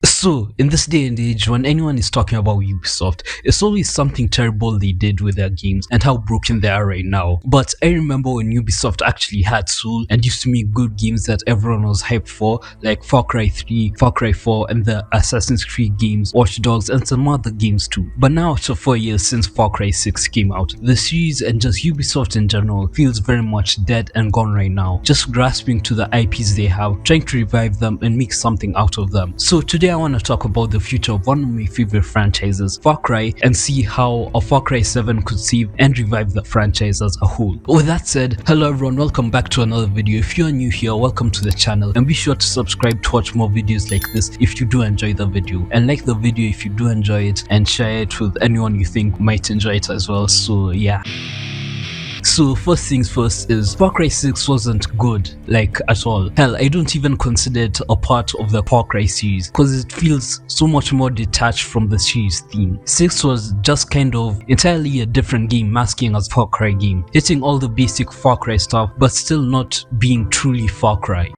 So, in this day and age, when anyone is talking about Ubisoft, it's always something terrible they did with their games and how broken they are right now. But I remember when Ubisoft actually had soul and used to make good games that everyone was hyped for, like Far Cry 3, Far Cry 4, and the Assassin's Creed games, Watch Dogs, and some other games too. But now, after 4 years since Far Cry 6 came out, the series and just Ubisoft in general feels very much dead and gone right now, just grasping to the IPs they have, trying to revive them and make something out of them. So today I want to talk about the future of one of my favorite franchises, Far Cry, and see how a Far Cry 7 could save and revive the franchise as a whole. With that said, hello everyone, welcome back to another video. If you are new here, welcome to the channel, and be sure to subscribe to watch more videos like this if you do enjoy the video, and like the video if you do enjoy it, and share it with anyone you think might enjoy it as well. So yeah. So first things first is Far Cry 6 wasn't good, like at all. Hell, I don't even consider it a part of the Far Cry series because it feels so much more detached from the series theme. 6 was just kind of entirely a different game masking as Far Cry game, hitting all the basic Far Cry stuff but still not being truly Far Cry.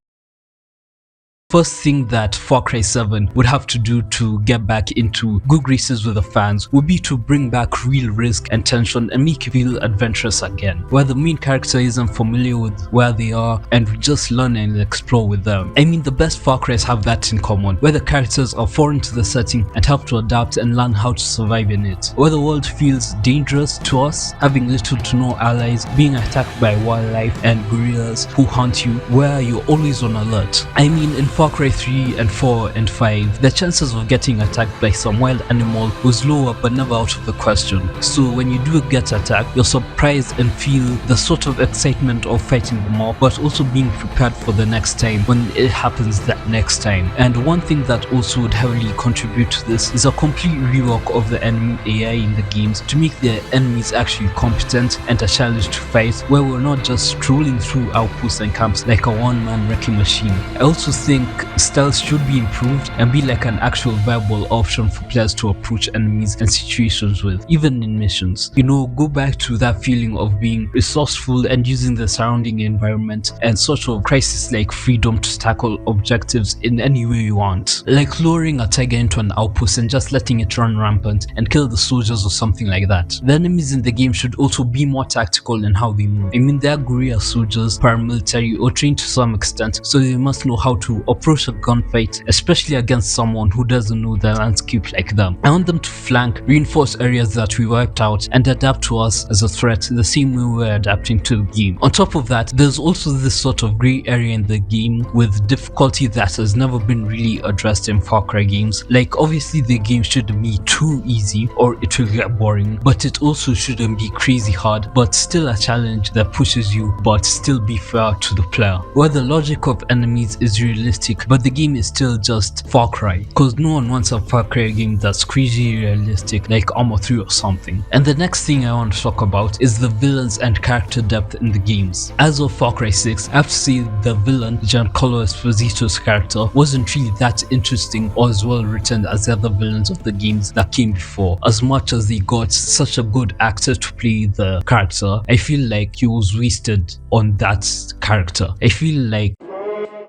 First thing that Far Cry 7 would have to do to get back into good graces with the fans would be to bring back real risk and tension and make it feel adventurous again, where the main character isn't familiar with where they are and we just learn and explore with them. I mean, the best Far Cries have that in common, where the characters are foreign to the setting and have to adapt and learn how to survive in it, where the world feels dangerous to us, having little to no allies, being attacked by wildlife and guerrillas who hunt you, where you're always on alert. I mean, in Far Cry 3 and 4 and 5, the chances of getting attacked by some wild animal was lower but never out of the question. So when you do get attacked, you're surprised and feel the sort of excitement of fighting them off, but also being prepared for the next time when it happens that next time. And one thing that also would heavily contribute to this is a complete rework of the enemy AI in the games to make the enemies actually competent and a challenge to fight, where we're not just strolling through outposts and camps like a one-man wrecking machine. I also think stealth should be improved and be like an actual viable option for players to approach enemies and situations with, even in missions. You know, go back to that feeling of being resourceful and using the surrounding environment and sort of crisis-like freedom to tackle objectives in any way you want. Like luring a tiger into an outpost and just letting it run rampant and kill the soldiers or something like that. The enemies in the game should also be more tactical in how they move. I mean, they are guerrilla soldiers, paramilitary, or trained to some extent, so they must know how to approach a gunfight, especially against someone who doesn't know the landscape like them. I want them to flank, reinforce areas that we wiped out, and adapt to us as a threat the same way we're adapting to the game. On top of that, there's also this sort of grey area in the game with difficulty that has never been really addressed in Far Cry games. Like, obviously the game shouldn't be too easy or it will get boring, but it also shouldn't be crazy hard, but still a challenge that pushes you but still be fair to the player, where the logic of enemies is realistic but the game is still just Far Cry, because no one wants a Far Cry game that's crazy realistic like Arma 3 or something. And the next thing I want to talk about is the villains and character depth in the games. As of Far Cry 6, I have to say the villain, Giancarlo Esposito's character, wasn't really that interesting or as well written as the other villains of the games that came before. As much as they got such a good actor to play the character, I feel like he was wasted on that character. I feel like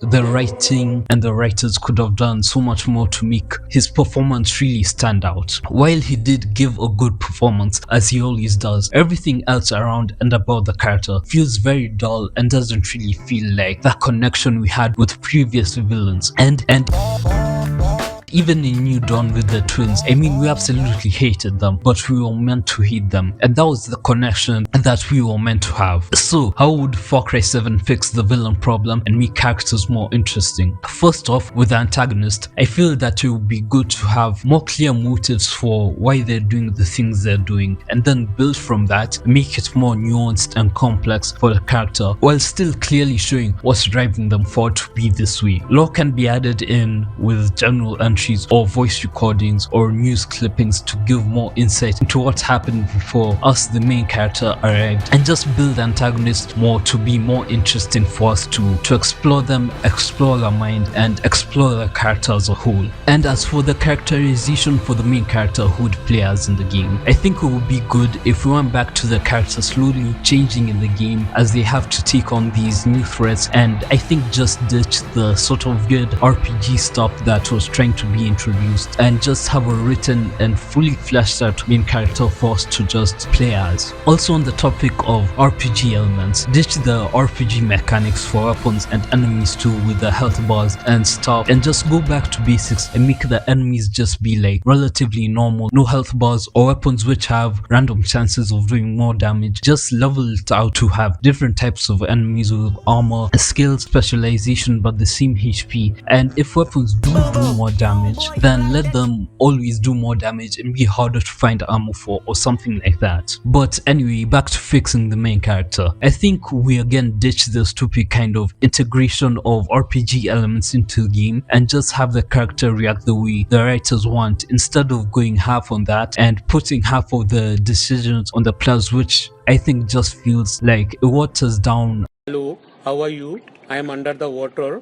the writing and the writers could have done so much more to make his performance really stand out. While he did give a good performance, as he always does, everything else around and about the character feels very dull and doesn't really feel like that connection we had with previous villains. And even in New Dawn with the twins, I mean, we absolutely hated them, but we were meant to hate them, and that was the connection that we were meant to have. So how would Far Cry 7 fix the villain problem and make characters more interesting? First off, with the antagonist, I feel that it would be good to have more clear motives for why they're doing the things they're doing, and then build from that, make it more nuanced and complex for the character, while still clearly showing what's driving them forward to be this way. Lore can be added in with general entries documentaries or voice recordings or news clippings to give more insight into what happened before us, the main character, arrived, and just build antagonists more to be more interesting for us to explore them, explore their mind, and explore the character as a whole. And as for the characterization for the main character who would play as in the game, I think it would be good if we went back to the character slowly changing in the game as they have to take on these new threats, and I think just ditch the sort of good RPG stuff that was trying to be introduced and just have a written and fully fleshed out main character for us to just play as. Also on the topic of RPG elements, ditch the RPG mechanics for weapons and enemies too with the health bars and stuff, and just go back to basics and make the enemies just be like relatively normal, no health bars or weapons which have random chances of doing more damage. Just level it out to have different types of enemies with armor, skills, specialization, but the same HP. And if weapons do more damage, then let them always do more damage and be harder to find ammo for or something like that. But anyway, back to fixing the main character. I think we again ditch the stupid kind of integration of RPG elements into the game and just have the character react the way the writers want, instead of going half on that and putting half of the decisions on the players, which I think just feels like it waters down. Hello, how are you? I am under the water.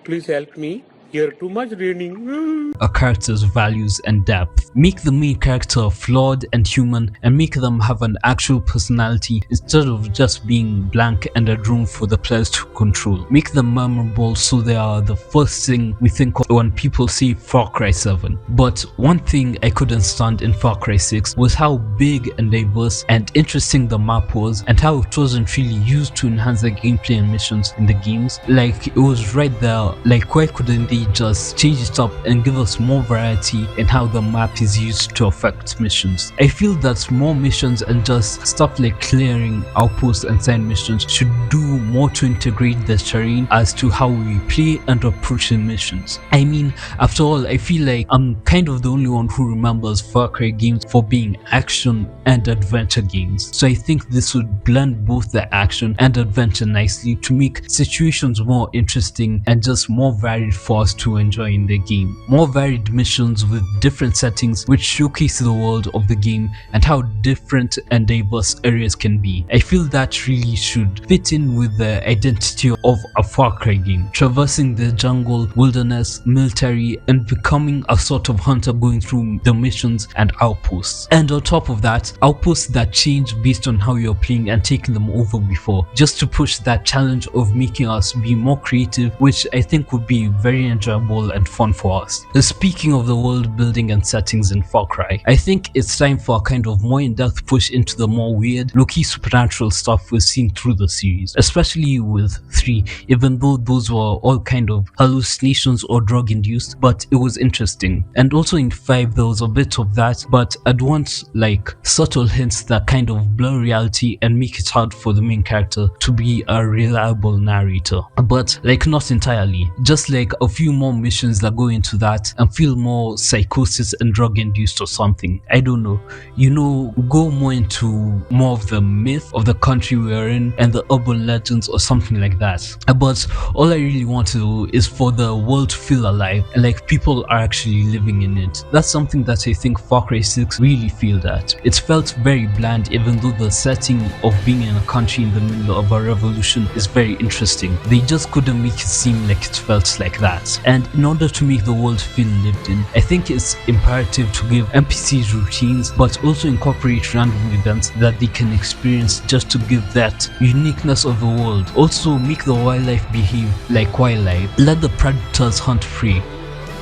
Please help me. Here too much raining. A character's values and depth. Make the main character flawed and human, and make them have an actual personality instead of just being blank and a drone for the players to control. Make them memorable so they are the first thing we think of when people say Far Cry 7. But one thing I couldn't stand in Far Cry 6 was how big and diverse and interesting the map was, and how it wasn't really used to enhance the gameplay and missions in the games. Like, it was right there. Like, why couldn't they just change it up and give us more variety in how the map is used to affect missions? I feel that more missions and just stuff like clearing outposts and side missions should do more to integrate the terrain as to how we play and approach the missions. I mean, after all, I feel like I'm kind of the only one who remembers Far Cry games for being action and adventure games, so I think this would blend both the action and adventure nicely to make situations more interesting and just more varied for us to enjoy in the game. More varied missions with different settings which showcase the world of the game and how different and diverse areas can be. I feel that really should fit in with the identity of a Far Cry game, traversing the jungle, wilderness, military, and becoming a sort of hunter going through the missions and outposts. And on top of that, outposts that change based on how you're playing and taking them over before, just to push that challenge of making us be more creative, which I think would be very enjoyable and fun for us. Speaking of the world building and settings in Far Cry, I think it's time for a kind of more in-depth push into the more weird, low-key supernatural stuff we've seen through the series, especially with 3, even though those were all kind of hallucinations or drug-induced, but it was interesting. And also in 5 there was a bit of that, but I'd want like subtle hints that kind of blur reality and make it hard for the main character to be a reliable narrator. But like not entirely, just like a few more missions that go into that and feel more psychosis and drug induced or something. I don't know, you know, go more into more of the myth of the country we're in and the urban legends or something like that. But all I really want to do is for the world to feel alive and like people are actually living in it. That's something that I think Far Cry 6 really failed at. It felt very bland, even though the setting of being in a country in the middle of a revolution is very interesting. They just couldn't make it seem like it felt like that. And in order to make the world feel lived in, I think it's imperative to give NPCs routines, but also incorporate random events that they can experience just to give that uniqueness of the world. Also make the wildlife behave like wildlife. Let the predators hunt prey.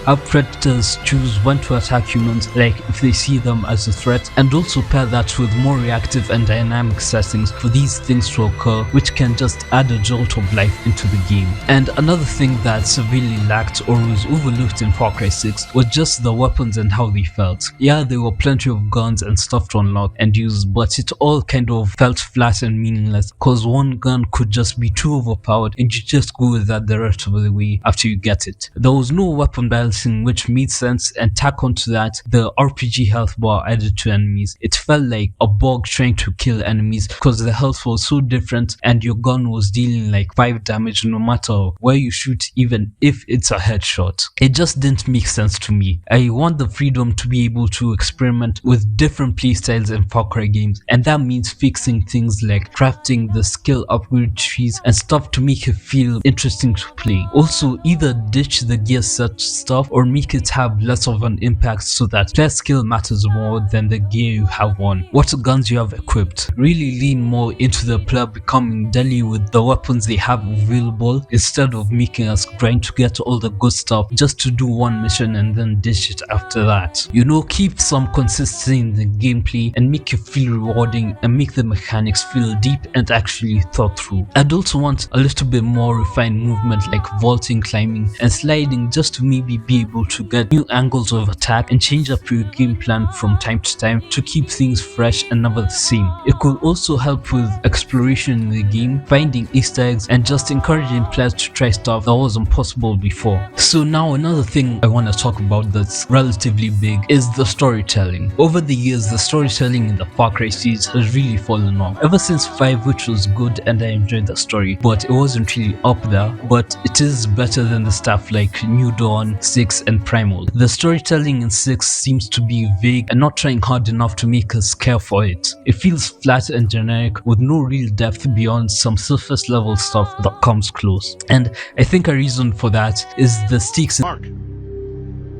Have predators choose when to attack humans, like if they see them as a threat, and also pair that with more reactive and dynamic settings for these things to occur, which can just add a jolt of life into the game. And another thing that severely lacked or was overlooked in Far Cry 6 was just the weapons and how they felt. Yeah, there were plenty of guns and stuff to unlock and use, but it all kind of felt flat and meaningless because one gun could just be too overpowered and you just go with that the rest of the way after you get it. There was no weapon balance balancing which made sense, and tack onto that the RPG health bar added to enemies. It felt like a bug trying to kill enemies because the health was so different and your gun was dealing like 5 damage no matter where you shoot, even if it's a headshot. It just didn't make sense to me. I want the freedom to be able to experiment with different playstyles in Far Cry games, and that means fixing things like crafting the skill upgrade trees and stuff to make it feel interesting to play. Also, either ditch the gear set stuff or make it have less of an impact so that player skill matters more than the gear you have on, what guns you have equipped. Really lean more into the player becoming deadly with the weapons they have available instead of making us grind to get all the good stuff just to do one mission and then ditch it after that. You know, keep some consistency in the gameplay and make it feel rewarding and make the mechanics feel deep and actually thought through. I'd also want a little bit more refined movement like vaulting, climbing and sliding, just to maybe be able to get new angles of attack and change up your game plan from time to time to keep things fresh and never the same. It could also help with exploration in the game, finding Easter eggs and just encouraging players to try stuff that wasn't possible before. So now another thing I want to talk about that's relatively big is the storytelling. Over the years, the storytelling in the Far Cry series has really fallen off. Ever since 5, which was good and I enjoyed the story, but it wasn't really up there, but it is better than the stuff like New Dawn, 6 and Primal. The storytelling in 6 seems to be vague and not trying hard enough to make us care for it. It feels flat and generic with no real depth beyond some surface level stuff that comes close. And I think a reason for that is the stakes in Mark,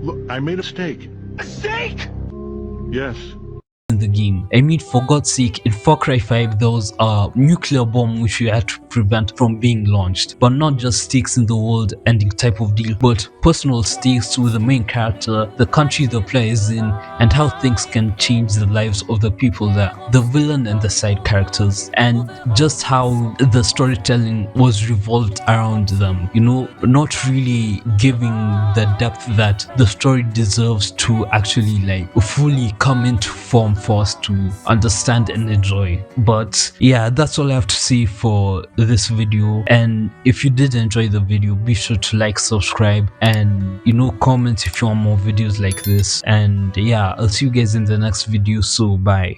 look, I made a mistake. A mistake? Yes. the game. I mean, for God's sake, in Far Cry 5 there was a nuclear bomb which you had to prevent from being launched, but not just stakes in the world ending type of deal, but personal stakes with the main character, the country the player is in, and how things can change the lives of the people there, the villain and the side characters, and just how the storytelling was revolved around them, you know, not really giving the depth that the story deserves to actually like fully come into form for us to understand and enjoy. But yeah, that's all I have to say for this video, and if you did enjoy the video, be sure to like, subscribe, and you know, comment if you want more videos like this. And yeah, I'll see you guys in the next video, so bye.